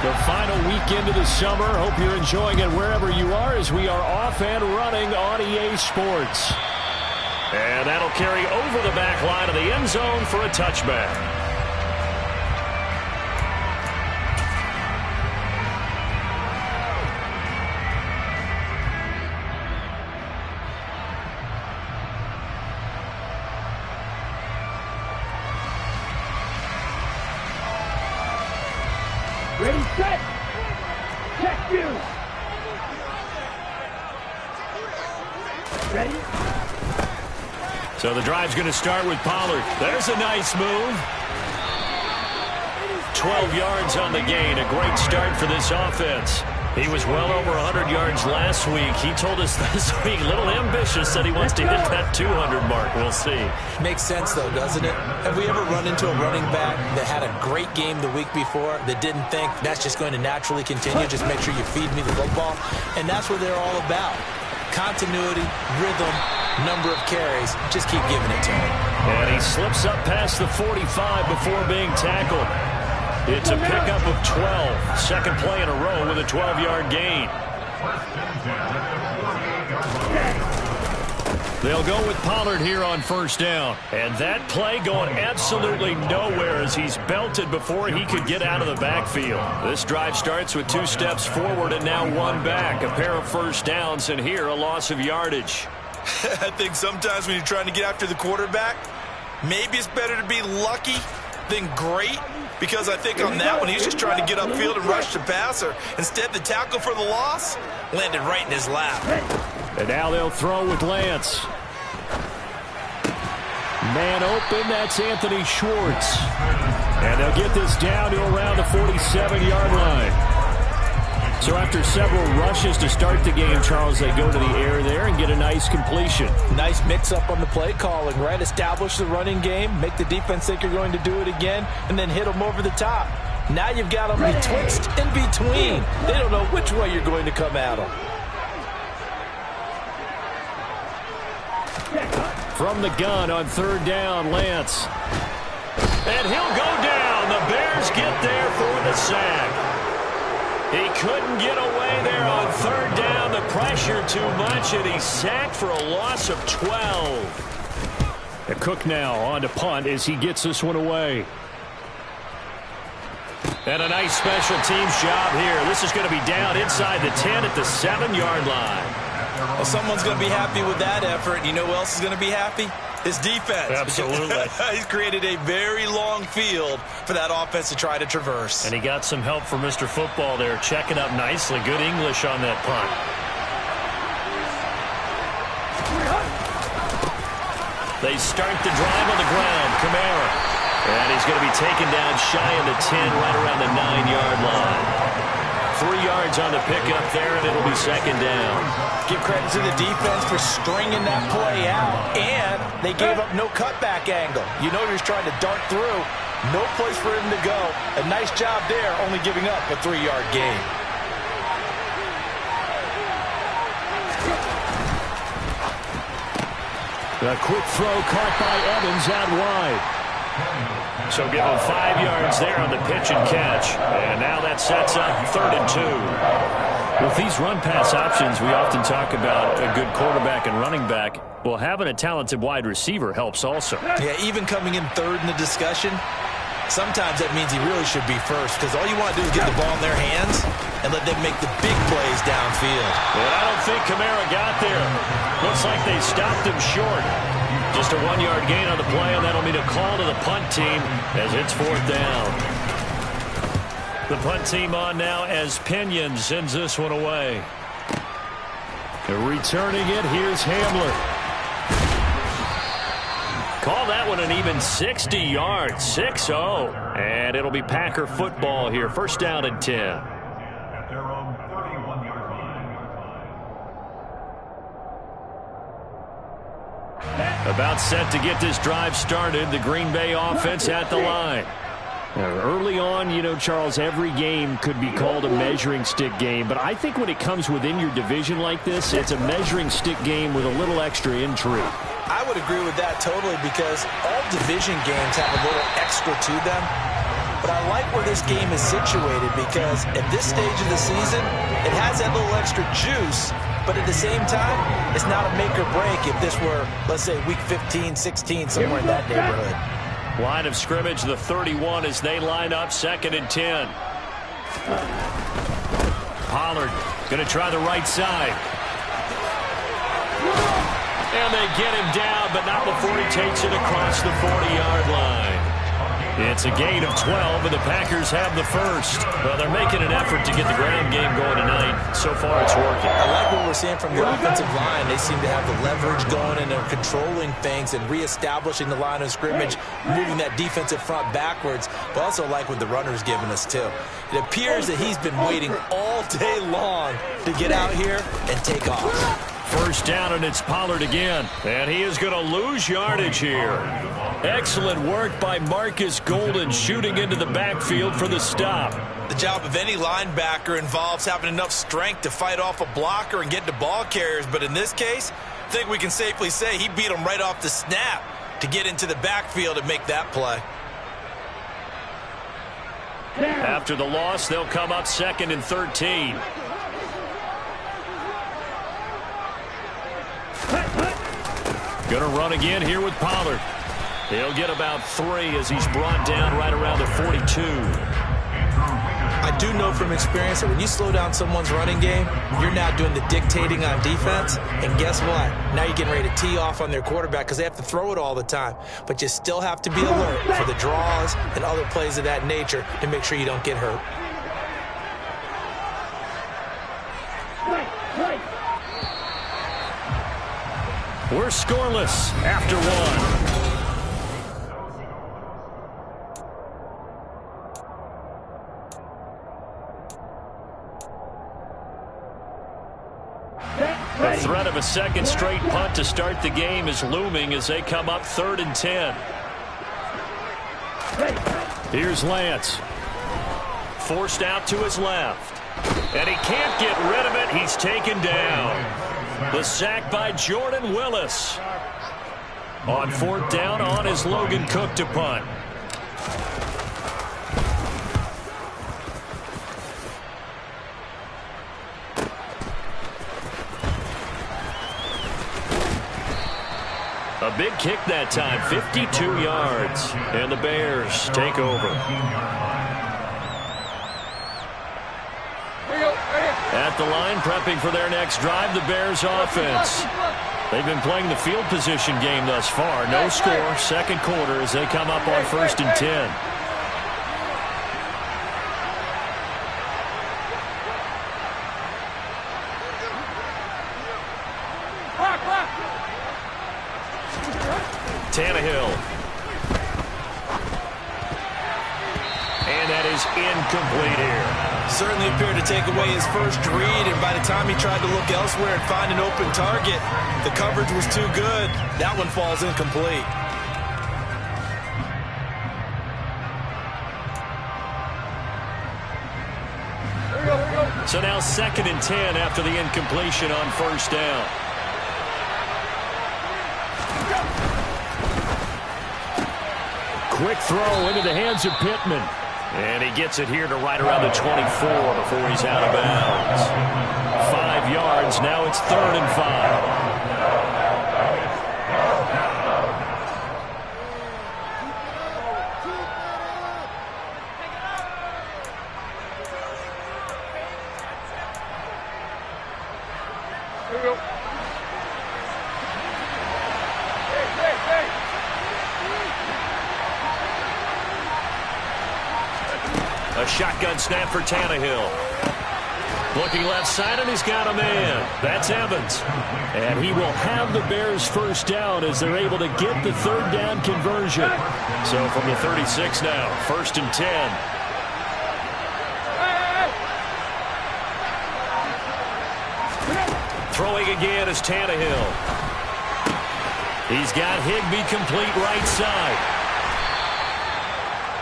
The final weekend of the summer. Hope you're enjoying it wherever you are as we are off and running on EA Sports. And that'll carry over the back line of the end zone for a touchback. Ready, set, check you. Ready? So the drive's going to start with Pollard. There's a nice move. 12 yards on the gain. A great start for this offense. He was well over 100 yards last week. He told us this week, a little ambitious, said he wants to hit that 200 mark. We'll see. Makes sense, though, doesn't it? Have we ever run into a running back that had a great game the week before that didn't think that's just going to naturally continue? Just make sure you feed me the football. And that's what they're all about. Continuity, rhythm, number of carries. Just keep giving it to him. And he slips up past the 45 before being tackled. It's a pickup of 12. Second play in a row with a 12-yard gain. They'll go with Pollard here on first down. And that play going absolutely nowhere as he's belted before he could get out of the backfield. This drive starts with 2 steps forward and now 1 back. A pair of first downs, and here a loss of yardage. I think sometimes when you're trying to get after the quarterback, maybe it's better to be lucky than great. Because I think on that one, he's just trying to get upfield and rush the passer. Instead, the tackle for the loss landed right in his lap. And now they'll throw with Lance. Man open, that's Anthony Schwartz. And they'll get this down to around the 47-yard line. So after several rushes to start the game, Charles, they go to the air there and get a nice completion. Nice mix-up on the play calling, right? Establish the running game, make the defense think you're going to do it again, and then hit them over the top. Now you've got them betwixt and between. They don't know which way you're going to come at them. From the gun on third down, Lance. And he'll go down. The Bears get there for the sack. He couldn't get away there on third down. The pressure too much, and he's sacked for a loss of 12. And Cook now on to punt as he gets this one away. And a nice special teams job here. This is going to be down inside the 10 at the 7-yard line. Well, someone's going to be happy with that effort. You know who else is going to be happy? His defense. Absolutely. He's created a very long field for that offense to try to traverse. And he got some help from Mr. Football there, checking up nicely. Good English on that punt. They start the drive on the ground. Kamara. And he's going to be taken down shy of the 10, right around the 9-yard line. 3 yards on the pickup there, and it'll be second down. Give credit to the defense for stringing that play out, and they gave up no cutback angle. You know he's trying to dart through. No place for him to go. A nice job there, only giving up a 3-yard gain. A quick throw caught by Evans out wide. So give him 5 yards there on the pitch and catch. And now that sets up 3rd and 2. With these run-pass options, we often talk about a good quarterback and running back. Well, having a talented wide receiver helps also. Yeah, even coming in 3rd in the discussion, sometimes that means he really should be first, because all you want to do is get the ball in their hands and let them make the big plays downfield. And I don't think Kamara got there. Looks like they stopped him short. Just a 1-yard gain on the play, and that'll mean a call to the punt team as it's 4th down. The punt team on now as Pinion sends this one away. Returning it, here's Hamler. Call that one an even 60 yards, 6-0. And it'll be Packer football here. First down and 10. About set to get this drive started. The Green Bay offense at the line. Early on, you know, Charles, every game could be called a measuring stick game. But I think when it comes within your division like this, it's a measuring stick game with a little extra intrigue. I would agree with that totally, because all division games have a little extra to them. But I like where this game is situated because at this stage of the season, it has that little extra juice, but at the same time, it's not a make or break if this were, let's say, week 15, 16, somewhere in that neighborhood. Line of scrimmage, the 31 as they line up, 2nd and 10. Pollard going to try the right side. And they get him down, but not before he takes it across the 40-yard line. It's a gain of 12, and the Packers have the first. Well, they're making an effort to get the ground game going tonight. So far, it's working. I like what we're seeing from the offensive line. They seem to have the leverage going, and they're controlling things and reestablishing the line of scrimmage, moving that defensive front backwards, but also like what the runner's giving us, too. It appears that he's been waiting all day long to get out here and take off. First down, and it's Pollard again. And he is going to lose yardage here. Excellent work by Marcus Golden shooting into the backfield for the stop. The job of any linebacker involves having enough strength to fight off a blocker and get to ball carriers. But in this case, I think we can safely say he beat him right off the snap to get into the backfield and make that play. After the loss, they'll come up 2nd and 13. Going to run again here with Pollard. He'll get about 3 as he's brought down right around the 42. I do know from experience that when you slow down someone's running game, you're now doing the dictating on defense. And guess what? Now you're getting ready to tee off on their quarterback because they have to throw it all the time. But you still have to be alert for the draws and other plays of that nature to make sure you don't get hurt. We're scoreless after 1. The threat of a second straight punt to start the game is looming as they come up 3rd and 10. Here's Lance. Forced out to his left. And he can't get rid of it. He's taken down. The sack by Jordan Willis. On 4th down, on is Logan Cook to punt. A big kick that time, 52 yards. And the Bears take over. At the line, prepping for their next drive, the Bears offense. They've been playing the field position game thus far. No score, 2nd quarter as they come up on 1st and 10. Tannehill. And that is incomplete here. Certainly appeared to take away his first read, and by the time he tried to look elsewhere and find an open target, the coverage was too good. That one falls incomplete. So now 2nd and 10 after the incompletion on 1st down. Quick throw into the hands of Pittman. And he gets it here to right around the 24 before he's out of bounds. 5 yards. Now it's 3rd and 5. Here we go. A shotgun snap for Tannehill. Looking left side, and he's got a man. That's Evans. And he will have the Bears first down as they're able to get the 3rd down conversion. So from the 36 now, 1st and 10. Throwing again is Tannehill. He's got Higbee complete right side.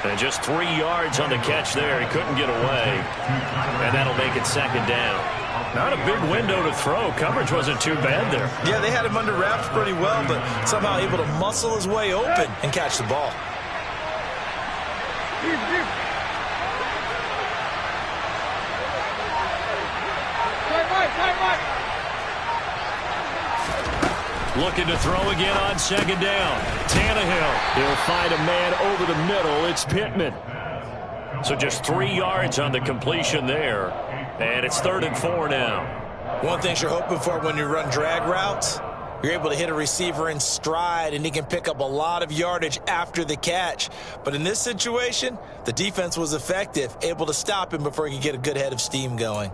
And just 3 yards on the catch there. He couldn't get away. And that'll make it 2nd down. Not a big window to throw. Coverage wasn't too bad there. Yeah, they had him under wraps pretty well, but somehow able to muscle his way open and catch the ball. Looking to throw again on second down. Tannehill. He'll find a man over the middle. It's Pittman. So just 3 yards on the completion there. And it's 3rd and 4 now. One thing you're hoping for when you run drag routes, you're able to hit a receiver in stride, and he can pick up a lot of yardage after the catch. But in this situation, the defense was effective, able to stop him before he could get a good head of steam going.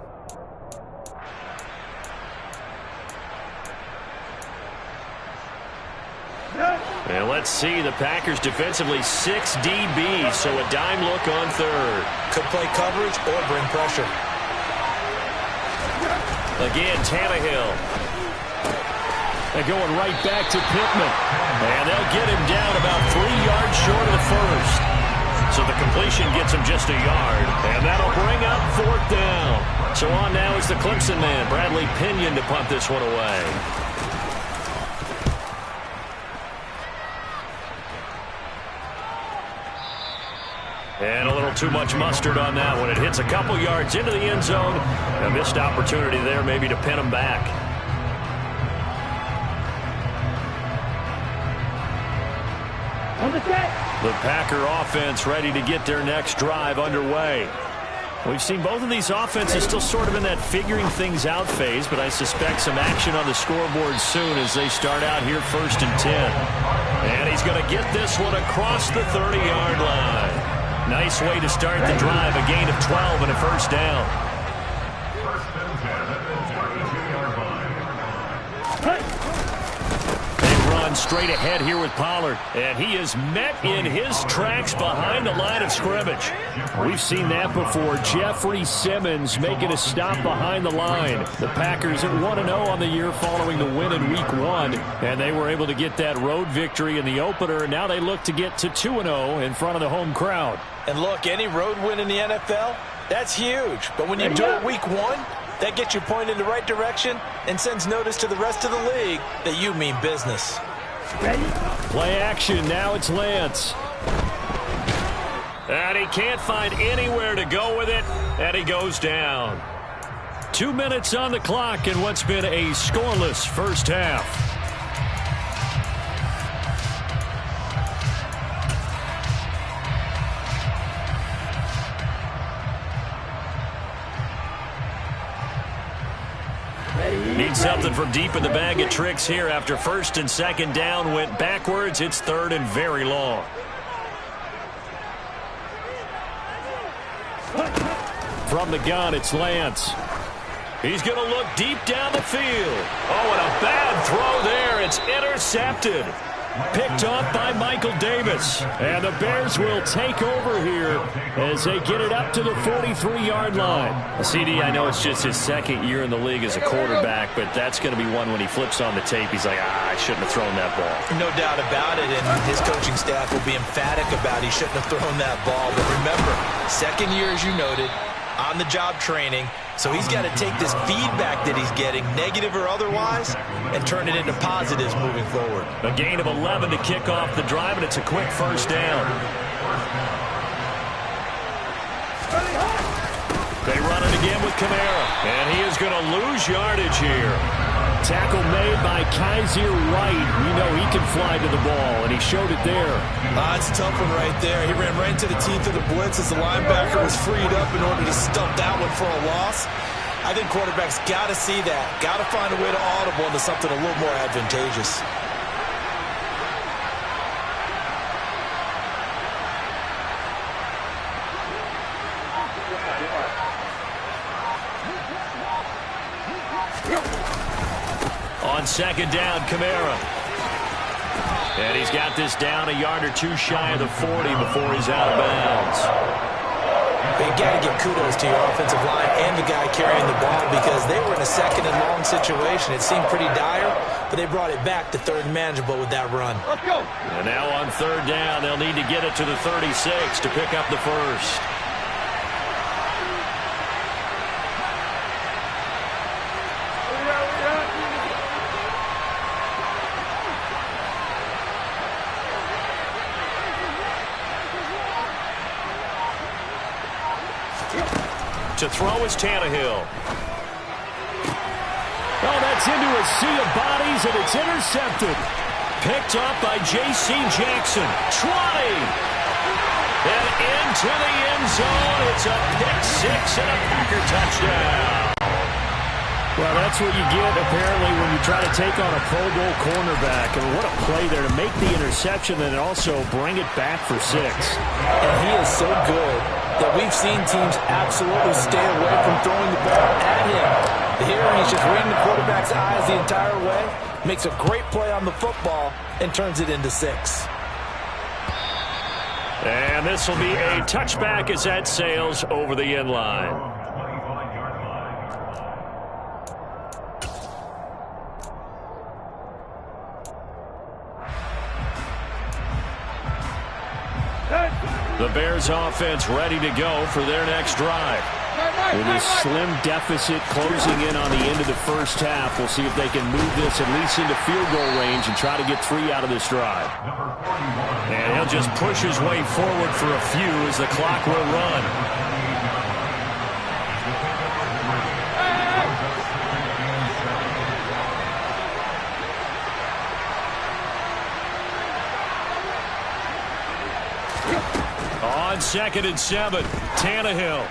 And let's see, the Packers defensively 6 DBs, so a dime look on 3rd. Could play coverage or bring pressure. Again, Tannehill. They're going right back to Pittman. And they'll get him down about 3 yards short of the first. So the completion gets him just a yard. And that'll bring up 4th down. So on now is the Clemson man, Bradley Pinion, to punt this one away. And a little too much mustard on that one. It hits a couple yards into the end zone. A missed opportunity there maybe to pin him back. The Packer offense ready to get their next drive underway. We've seen both of these offenses still sort of in that figuring things out phase, but I suspect some action on the scoreboard soon as they start out here 1st and 10. And he's going to get this one across the 30-yard line. Nice way to start the drive, a gain of 12 and a 1st down. Straight ahead here with Pollard, and he is met in his tracks behind the line of scrimmage. We've seen that before. Jeffrey Simmons making a stop behind the line. The Packers at 1-0 on the year following the win in Week 1, and they were able to get that road victory in the opener, and now they look to get to 2-0 in front of the home crowd. And look, any road win in the NFL, that's huge. But when you do it Week 1, that gets you pointed in the right direction and sends notice to the rest of the league that you mean business. Ready? Play action. Now it's Lance. And he can't find anywhere to go with it, and he goes down. 2 minutes on the clock in what's been a scoreless first half. Need something from deep in the bag of tricks here after 1st and 2nd down went backwards. It's 3rd and very long. From the gun, it's Lance. He's going to look deep down the field. Oh, and a bad throw there. It's intercepted. Picked off by Michael Davis. And the Bears will take over here as they get it up to the 43-yard line. CD, I know it's just his 2nd year in the league as a quarterback, but that's going to be one when he flips on the tape, he's like, I shouldn't have thrown that ball. No doubt about it, and his coaching staff will be emphatic about he shouldn't have thrown that ball. But remember, 2nd year, as you noted, on-the-job training. So he's got to take this feedback that he's getting, negative or otherwise, and turn it into positives moving forward. A gain of 11 to kick off the drive, and it's a quick 1st down. They run it again with Kamara, and he is going to lose yardage here. Tackle made by Kaiser Wright. We know he can fly to the ball, and he showed it there. It's a tough one right there. He ran right into the teeth of the blitz as the linebacker was freed up in order to stump that one for a loss. I think quarterbacks got to see that. Got to find a way to audible into something a little more advantageous. On 2nd down, Kamara. And he's got this down a yard or 2 shy of the 40 before he's out of bounds. But you got to give kudos to your offensive line and the guy carrying the ball because they were in a 2nd and long situation. It seemed pretty dire, but they brought it back to 3rd and manageable with that run. Let's go. And now on 3rd down, they'll need to get it to the 36 to pick up the first. To throw is Tannehill. Oh, that's into a sea of bodies, and it's intercepted. Picked up by J.C. Jackson. 20. And into the end zone. It's a pick six and a Packer touchdown. Well, that's what you get, apparently, when you try to take on a Pro Bowl cornerback. I mean, what a play there to make the interception and also bring it back for 6. And he is so good that we've seen teams absolutely stay away from throwing the ball at him. Here, he's just reading the quarterback's eyes the entire way, makes a great play on the football, and turns it into 6. And this will be a touchback as that sails over the end line. The Bears offense ready to go for their next drive. With a slim deficit closing in on the end of the first half, we'll see if they can move this at least into field goal range and try to get 3 out of this drive. And he'll just push his way forward for a few as the clock will run. On 2nd and 7, Tannehill.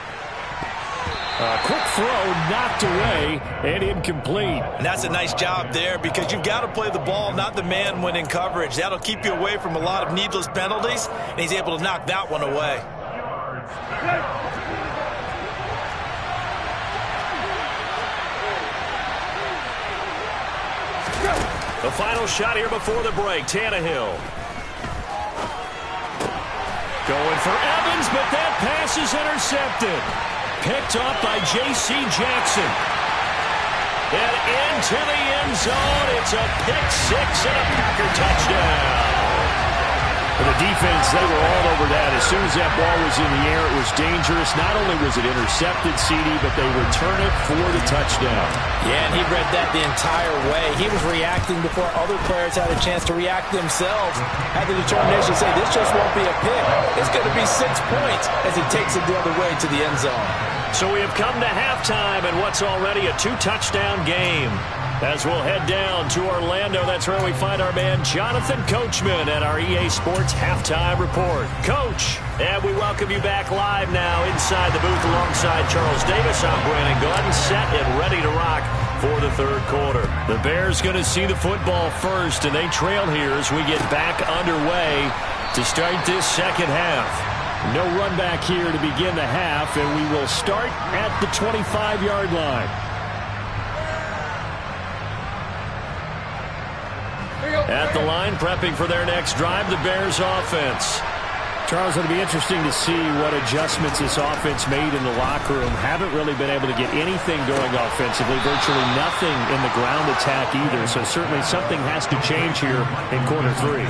A quick throw knocked away and incomplete. And that's a nice job there because you've got to play the ball, not the man when in coverage. That'll keep you away from a lot of needless penalties, and he's able to knock that one away. The final shot here before the break, Tannehill. Going for Evans, but that pass is intercepted. Picked up by J.C. Jackson. And into the end zone. It's a pick six and a Packer touchdown. For the defense, they were all over that. As soon as that ball was in the air, it was dangerous. Not only was it intercepted, CD, but they return it for the touchdown. Yeah, and he read that the entire way. He was reacting before other players had a chance to react themselves. Had the determination to say, this just won't be a pick. It's going to be 6 points as he takes it the other way to the end zone. So we have come to halftime in what's already a 2-touchdown game. As we'll head down to Orlando, that's where we find our man Jonathan Coachman at our EA Sports Halftime Report. Coach, and we welcome you back live now inside the booth alongside Charles Davis. I'm Brandon Gordon, set and ready to rock for the third quarter. The Bears going to see the football first, and they trail here as we get back underway to start this second half. No run back here to begin the half, and we will start at the 25-yard line. At the line, prepping for their next drive, the Bears offense. Charles, it'll be interesting to see what adjustments this offense made in the locker room. Haven't really been able to get anything going offensively, virtually nothing in the ground attack either. So certainly something has to change here in quarter 3.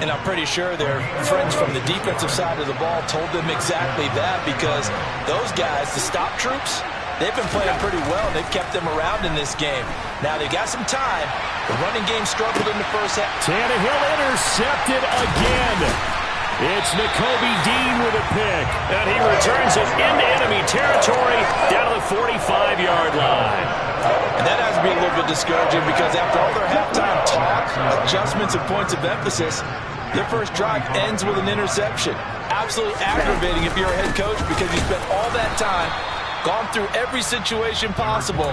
And I'm pretty sure their friends from the defensive side of the ball told them exactly that, because those guys, the stop troops, they've been playing pretty well. They've kept them around in this game. Now they've got some time. The running game struggled in the first half. Tannehill intercepted again. It's Nakobe Dean with a pick. And he returns it into enemy territory down to the 45-yard line. And that has to be a little bit discouraging, because after all their halftime talk, adjustments, and points of emphasis, their first drive ends with an interception. Absolutely aggravating if you're a head coach, because you spent all that time, gone through every situation possible,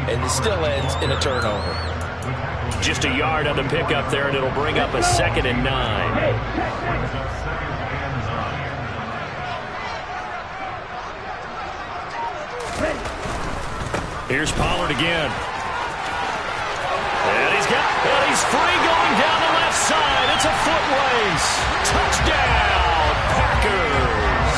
and it still ends in a turnover. Just a yard on the pickup there, and it'll bring up a 2nd and 9. Here's Pollard again. And he's free going down the left side. It's a foot race. Touchdown, Packers.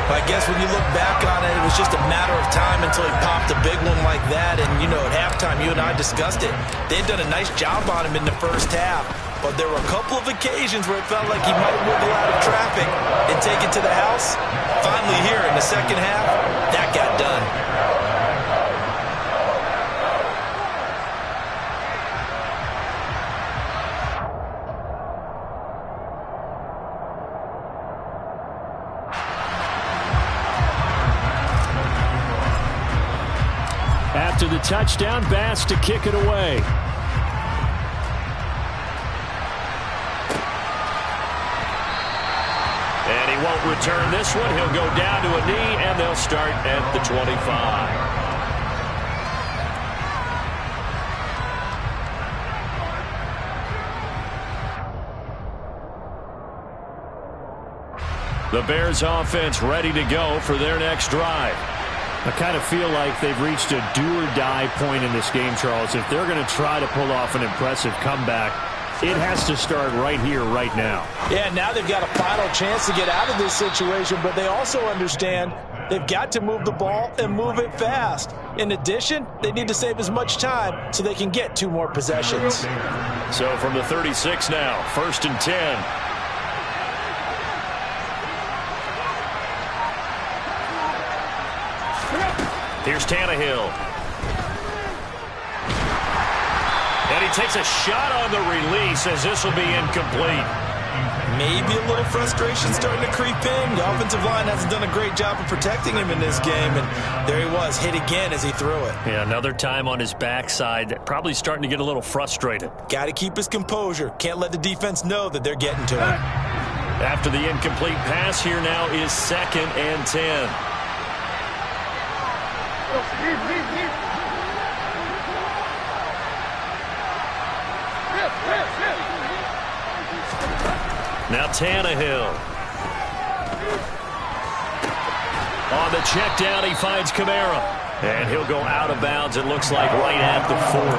I guess when you look back on it, it was just a matter of time until he popped a big one like that. And, you know, at halftime, you and I discussed it. They'd done a nice job on him in the first half. But there were a couple of occasions where it felt like he might wiggle out of traffic and take it to the house. Finally here in the second half, that got done. At after the touchdown. Bass to kick it away. And he won't return this one. He'll go down to a knee, and they'll start at the 25. The Bears offense ready to go for their next drive. I kind of feel like they've reached a do-or-die point in this game, Charles. If they're going to try to pull off an impressive comeback, it has to start right here, right now. Yeah, now they've got a final chance to get out of this situation, but they also understand they've got to move the ball and move it fast. In addition, they need to save as much time so they can get 2 more possessions. So from the 36 now, 1st and 10. Here's Tannehill. And he takes a shot on the release as this will be incomplete. Maybe a little frustration starting to creep in. The offensive line hasn't done a great job of protecting him in this game, and there he was, hit again as he threw it. Yeah, another time on his backside, probably starting to get a little frustrated. Got to keep his composure. Can't let the defense know that they're getting to him. After the incomplete pass, here now is 2nd and 10. Now Tannehill. On the check down, he finds Kamara. And he'll go out of bounds, it looks like, right at the 40.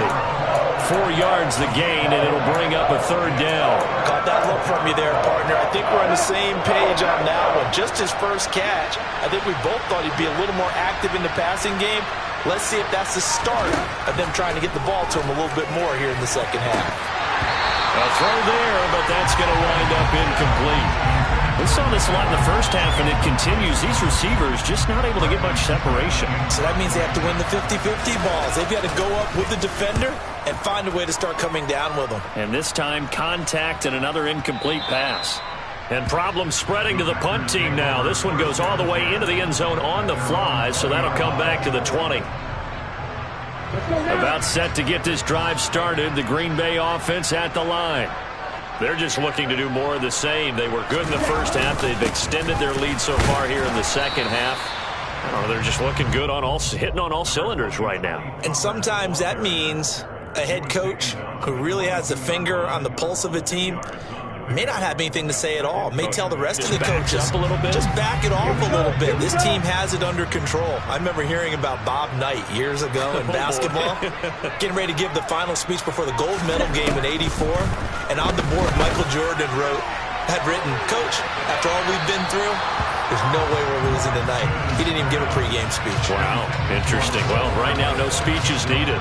4 yards the gain, and it'll bring up a 3rd down. Got that look from you there, partner. I think we're on the same page on that one. Just his first catch. I think we both thought he'd be a little more active in the passing game. Let's see if that's the start of them trying to get the ball to him a little bit more here in the second half. A throw there, but that's going to wind up incomplete. We saw this a lot in the first half, and it continues. These receivers just not able to get much separation. So that means they have to win the 50-50 balls. They've got to go up with the defender and find a way to start coming down with them. And this time, contact and another incomplete pass. And problems spreading to the punt team now. This one goes all the way into the end zone on the fly, so that'll come back to the 20. About set to get this drive started. The Green Bay offense at the line. They're just looking to do more of the same. They were good in the first half. They've extended their lead so far here in the second half. I don't know, they're just looking good on hitting on all cylinders right now. And sometimes that means a head coach who really has a finger on the pulse of a team may not have anything to say at all. May tell the rest of the coaches, up a little bit. Just back it off a little bit. This team has it under control. I remember hearing about Bob Knight years ago in basketball, getting ready to give the final speech before the gold medal game in '84. And on the board, Michael Jordan had written, "Coach, after all we've been through, there's no way we're losing tonight." He didn't even give a pregame speech. Wow, interesting. Well, right now, no speech is needed.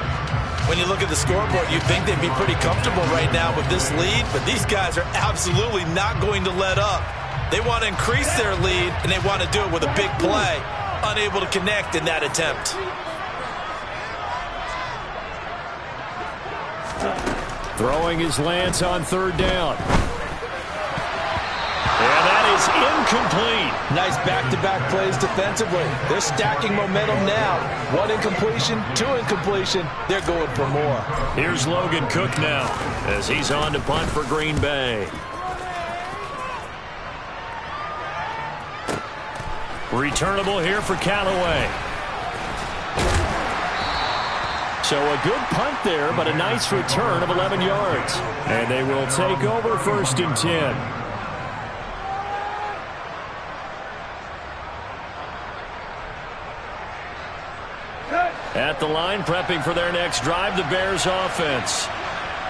When you look at the scoreboard, you'd think they'd be pretty comfortable right now with this lead, but these guys are absolutely not going to let up. They want to increase their lead, and they want to do it with a big play. Unable to connect in that attempt. Throwing is Lance on 3rd down. And that is incomplete. Nice back-to-back plays defensively. They're stacking momentum now. 1 incompletion, 2 incompletion. They're going for more. Here's Logan Cook now as he's on to punt for Green Bay. Returnable here for Callaway. So a good punt there, but a nice return of 11 yards. And they will take over 1st and 10. At the line, prepping for their next drive, the Bears offense.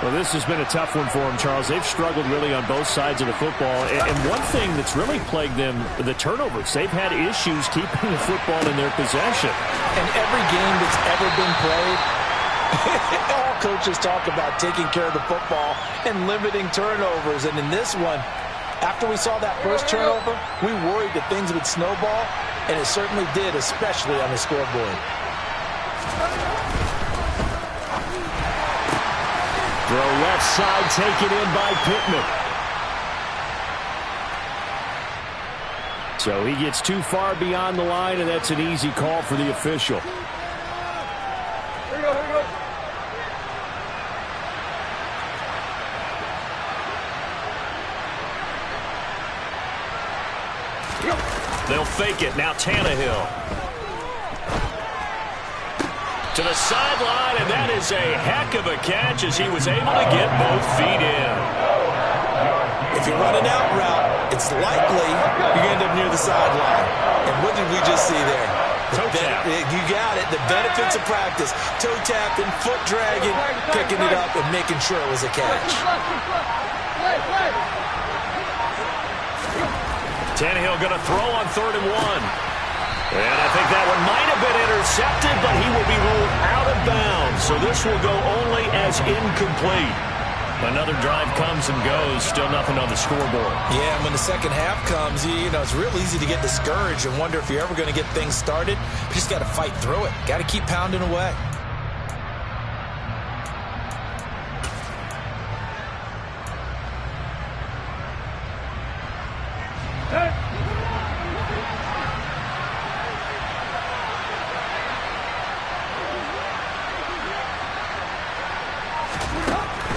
Well, this has been a tough one for them, Charles. They've struggled really on both sides of the football. And one thing that's really plagued them, the turnovers. They've had issues keeping the football in their possession. And every game that's ever been played, all coaches talk about taking care of the football and limiting turnovers. And in this one, after we saw that first turnover, we worried that things would snowball, and it certainly did, especially on the scoreboard. Throw left side, taken in by Pittman. So he gets too far beyond the line, and that's an easy call for the official. fake it. Now Tannehill. To the sideline, and that is a heck of a catch as he was able to get both feet in. If you run an out route, it's likely you're going to end up near the sideline. And what did we just see there? Toe tap. You got it. The benefits of practice. Toe tapping, foot dragging, picking it up, and making sure it was a catch. Tannehill going to throw on 3rd and 1. And I think that one might have been intercepted, but he will be ruled out of bounds. So this will go only as incomplete. Another drive comes and goes. Still nothing on the scoreboard. Yeah, and when the second half comes, you know, it's real easy to get discouraged and wonder if you're ever going to get things started. You just got to fight through it. Got to keep pounding away.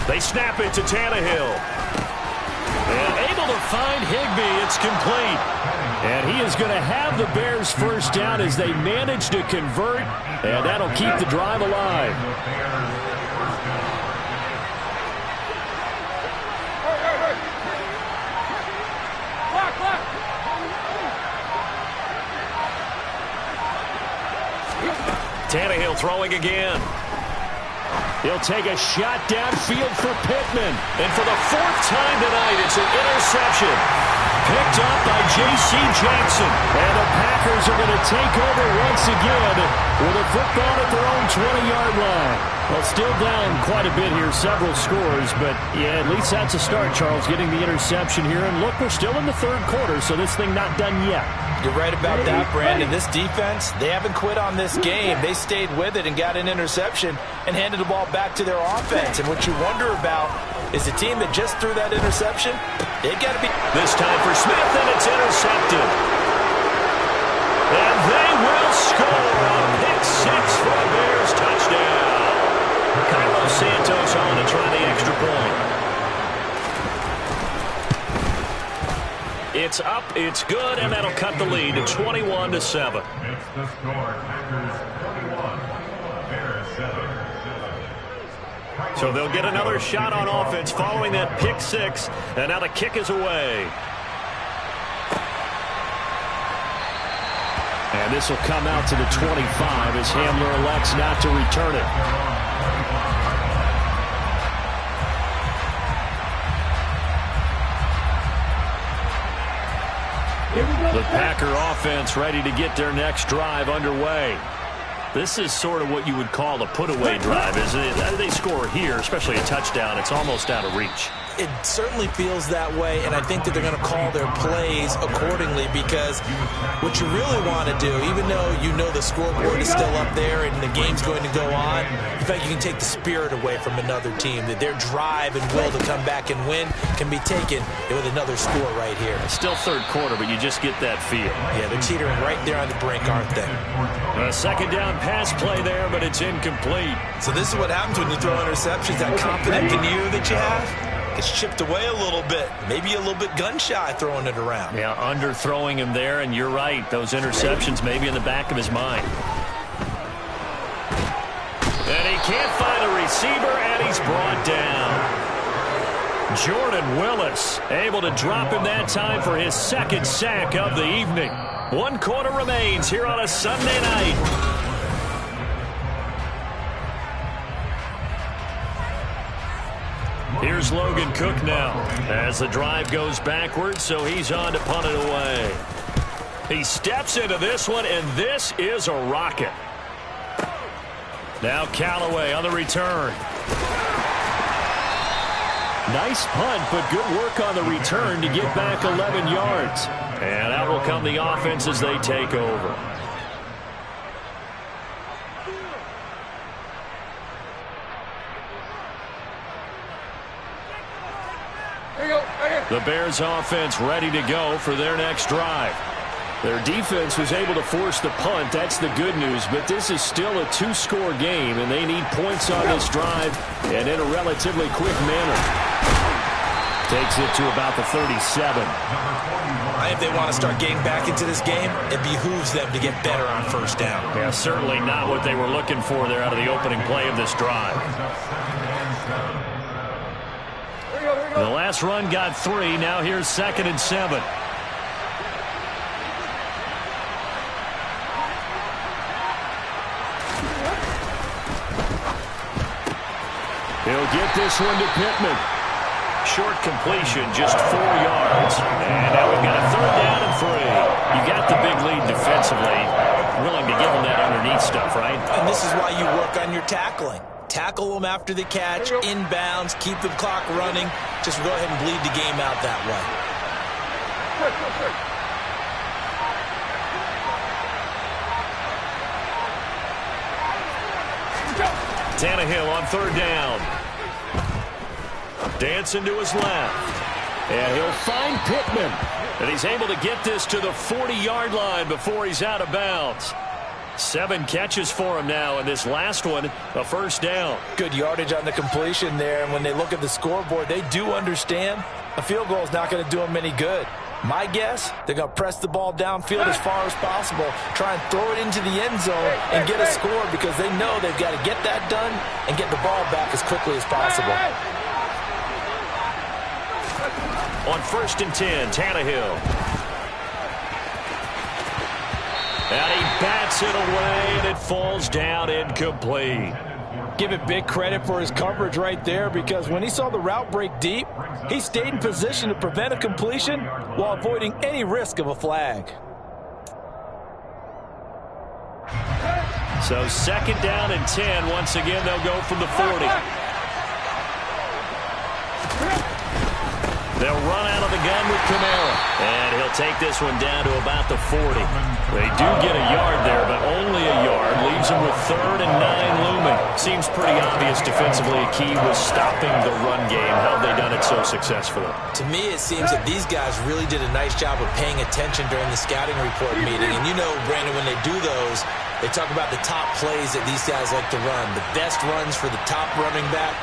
They snap it to Tannehill. And able to find Higbee. It's complete. And he is going to have the Bears first down as they manage to convert. And that'll keep the drive alive. Tannehill throwing again. He'll take a shot downfield for Pittman. And for the 4th time tonight, it's an interception. Picked up by J.C. Jackson. And the Packers are going to take over once again with a football at their own 20-yard line. Well, still down quite a bit here, several scores. But, yeah, at least that's a start, Charles, getting the interception here. And look, we're still in the 3rd quarter, so this thing not done yet. You're right about that, Brandon. This defense, they haven't quit on this game. They stayed with it and got an interception and handed the ball back to their offense. And what you wonder about is the team that just threw that interception, they got to be... This time for Smith, and it's intercepted. And they will score a pick 6 for the Bears. Touchdown. Carlos Santos on to try the extra point. It's up, it's good, and that'll cut the lead to 21-7. It's the score. Packers 21, Bears 7. So they'll get another shot on offense following that pick 6, and now the kick is away. And this will come out to the 25 as Hamler elects not to return it. The Packer offense ready to get their next drive underway. This is sort of what you would call a put-away drive, isn't it? They score here, especially a touchdown. It's almost out of reach. It certainly feels that way, and I think that they're going to call their plays accordingly because what you really want to do, even though you know the scoreboard is still up there and the game's going to go on, in fact, you can take the spirit away from another team, that their drive and will to come back and win can be taken with another score right here. It's still 3rd quarter, but you just get that feel. Yeah, they're teetering right there on the brink, aren't they? A 2nd down pass play there, but it's incomplete. So this is what happens when you throw interceptions, that confident veneer that you have. Gets chipped away a little bit. Maybe a little bit gun-shy throwing it around. Yeah, underthrowing him there, and you're right. Those interceptions may be in the back of his mind. And he can't find a receiver, and he's brought down. Jordan Willis able to drop him that time for his 2nd sack of the evening. 1 quarter remains here on a Sunday night. Here's Logan Cook now as the drive goes backwards, so he's on to punt it away. He steps into this one, and this is a rocket. Now Callaway on the return. Nice punt, but good work on the return to get back 11 yards. And out will come the offense as they take over. The Bears offense ready to go for their next drive. Their defense was able to force the punt. That's the good news. But this is still a 2-score game, and they need points on this drive and in a relatively quick manner. Takes it to about the 37. If they want to start getting back into this game, it behooves them to get better on first down. Yeah, certainly not what they were looking for there out of the opening play of this drive. The last run got 3. Now here's 2nd and 7. He'll get this one to Pittman. Short completion, just 4 yards. And now we've got a 3rd down and 3. You got the big lead defensively. Willing to give them that underneath stuff, right? And this is why you work on your tackling. Tackle them after the catch, inbounds, keep the clock running. Just go ahead and bleed the game out that way. Tannehill on 3rd down. Dancing to his left. And he'll find Pittman. And he's able to get this to the 40-yard line before he's out of bounds. 7 catches for him now, and this last one, a 1st down. Good yardage on the completion there, and when they look at the scoreboard, they do understand a field goal is not going to do them any good. My guess, they're going to press the ball downfield as far as possible, try and throw it into the end zone and get a score because they know they've got to get that done and get the ball back as quickly as possible. On 1st and 10, Tannehill. And he bats it away, and it falls down incomplete. Give it big credit for his coverage right there because when he saw the route break deep, he stayed in position to prevent a completion while avoiding any risk of a flag. So 2nd down and 10. Once again, they'll go from the 40. They'll run out of the gun with Kamara. And he'll take this one down to about the 40. They do get a yard there, but only a yard. Leaves them with 3rd and 9 looming. Seems pretty obvious defensively a key was stopping the run game. How have they done it so successfully? To me, it seems that these guys really did a nice job of paying attention during the scouting report meeting. And you know, Brandon, when they do those, they talk about the top plays that these guys like to run. The best runs for the top running back.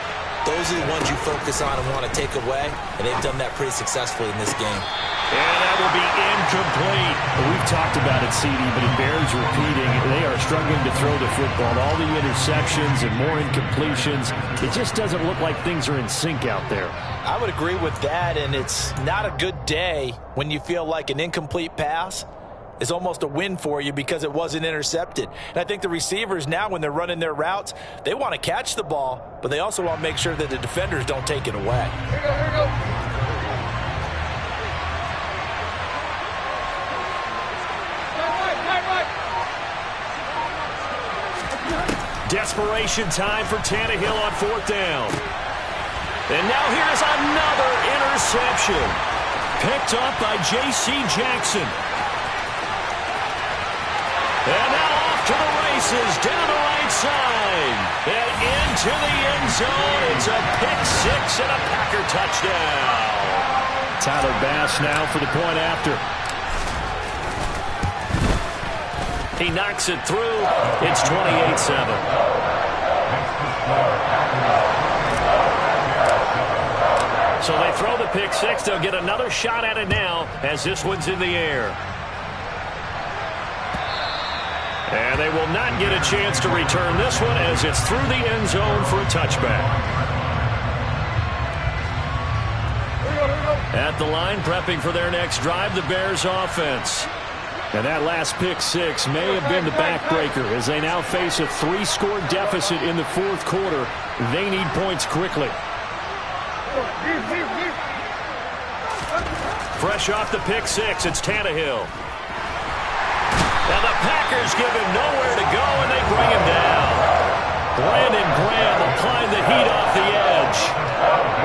Those are the ones you focus on and want to take away, and they've done that pretty successfully in this game. And that will be incomplete. We've talked about it, CD, but it bears repeating. They are struggling to throw the football. All the interceptions and more incompletions. It just doesn't look like things are in sync out there. I would agree with that, and it's not a good day when you feel like an incomplete pass is almost a win for you because it wasn't intercepted. And I think the receivers now, when they're running their routes, they want to catch the ball, but they also want to make sure that the defenders don't take it away. Here we go. Desperation time for Tannehill on 4th down. And now here's another interception. Picked up by J.C. Jackson. And now off to the races, down the right side. And into the end zone. It's a pick 6 and a Packer touchdown. Tyler Bass now for the point after. He knocks it through. It's 28-7. So they throw the pick 6. They'll get another shot at it now as this one's in the air. And they will not get a chance to return this one as it's through the end zone for a touchback. At the line, prepping for their next drive, the Bears offense. And that last pick 6 may have been the backbreaker as they now face a 3-score deficit in the 4th quarter. They need points quickly. Fresh off the pick 6, it's Tannehill. And the Packers give him nowhere to go, and they bring him down. Brandon Graham applying the heat off the edge.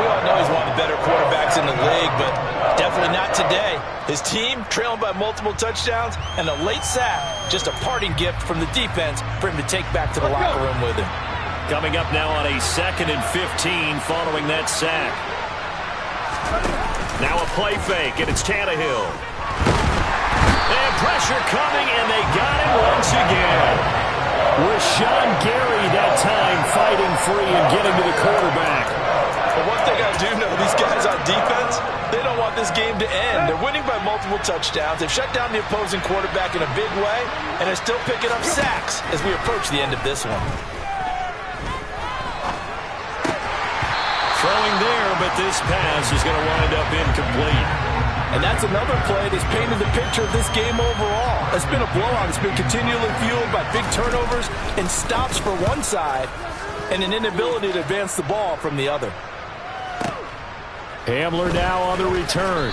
We all know he's one of the better quarterbacks in the league, but definitely not today. His team trailing by multiple touchdowns, and a late sack, just a parting gift from the defense for him to take back to the locker room with him. Coming up now on a 2nd and 15 following that sack. Now a play fake, and it's Tannehill. And pressure coming, and they got him once again. Rashawn Gary that time fighting free and getting to the quarterback. But one thing I I do know, these guys on defense, they don't want this game to end. They're winning by multiple touchdowns. They've shut down the opposing quarterback in a big way, and they're still picking up sacks as we approach the end of this one. Throwing there, but this pass is going to wind up incomplete. And that's another play that's painted the picture of this game overall. It's been a blowout. It's been continually fueled by big turnovers and stops for one side and an inability to advance the ball from the other. Hamler now on the return.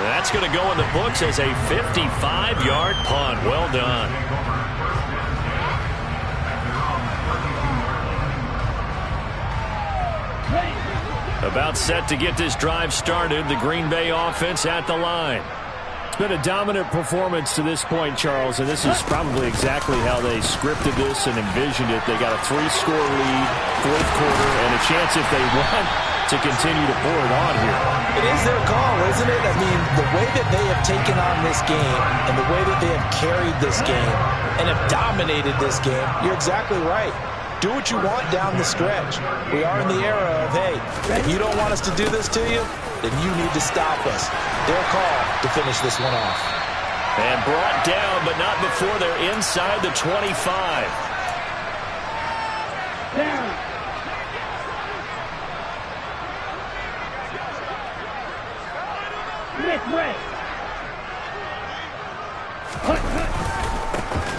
That's going to go in the books as a 55-yard punt. Well done. About set to get this drive started. The Green Bay offense at the line. It's been a dominant performance to this point, Charles, and this is probably exactly how they scripted this and envisioned it. They got a 3-score lead, fourth quarter, and a chance if they want to continue to pour it on here. It is their call, isn't it? I mean, the way that they have taken on this game and the way that they have carried this game and have dominated this game, you're exactly right. Do what you want down the stretch. We are in the era of, hey, if you don't want us to do this to you, then you need to stop us. Their call to finish this one off. And brought down, but not before they're inside the 25.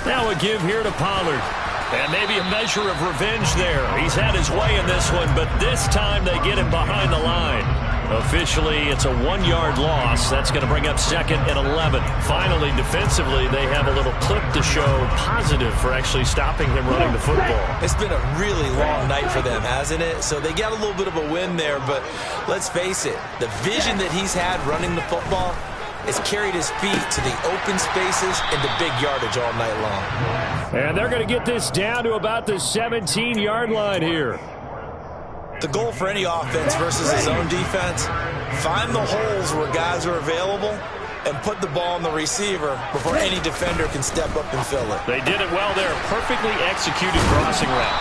Now a give here to Pollard. And maybe a measure of revenge there. He's had his way in this one, but this time they get him behind the line. Officially, it's a 1-yard loss. That's going to bring up 2nd and 11. Finally, defensively, they have a little clip to show positive for actually stopping him running the football. It's been a really long night for them, hasn't it? So they got a little bit of a win there, but let's face it, the vision that he's had running the football has carried his feet to the open spaces and the big yardage all night long. And they're going to get this down to about the 17-yard line here. The goal for any offense versus his own defense, find the holes where guys are available and put the ball on the receiver before any defender can step up and fill it. They did it well there. Perfectly executed crossing route.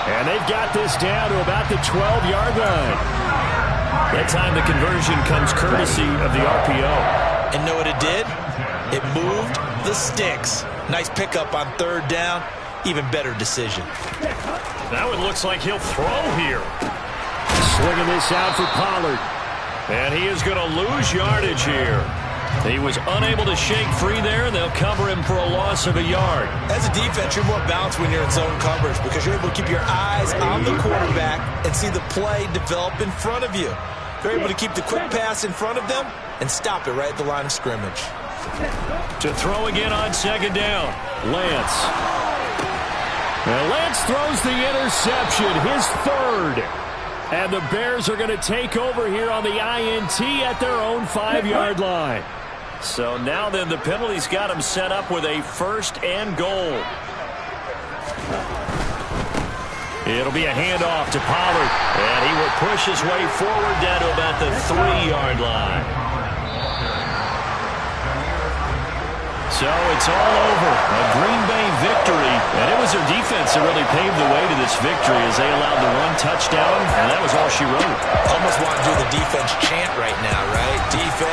And they've got this down to about the 12-yard line. That time the conversion comes courtesy of the RPO. And know what it did? It moved the sticks. Nice pickup on 3rd down. Even better decision. Now it looks like he'll throw here. Slinging this out for Pollard. And he is going to lose yardage here. He was unable to shake free there, and they'll cover him for a loss of a yard. As a defense, you're more balanced when you're in zone coverage because you're able to keep your eyes on the quarterback and see the play develop in front of you. They're able to keep the quick pass in front of them and stop it right at the line of scrimmage. To throw again on 2nd down, Lance. And Lance throws the interception, his 3rd. And the Bears are going to take over here on the INT at their own 5-yard line. So now then the penalty's got him set up with a 1st and goal. It'll be a handoff to Pollard. And he will push his way forward down to about the 3-yard line. So it's all over. A Green Bay victory. And it was their defense that really paved the way to this victory as they allowed the 1 touchdown. And that was all she wrote. Almost want to do the defense chant right now, right? Defense.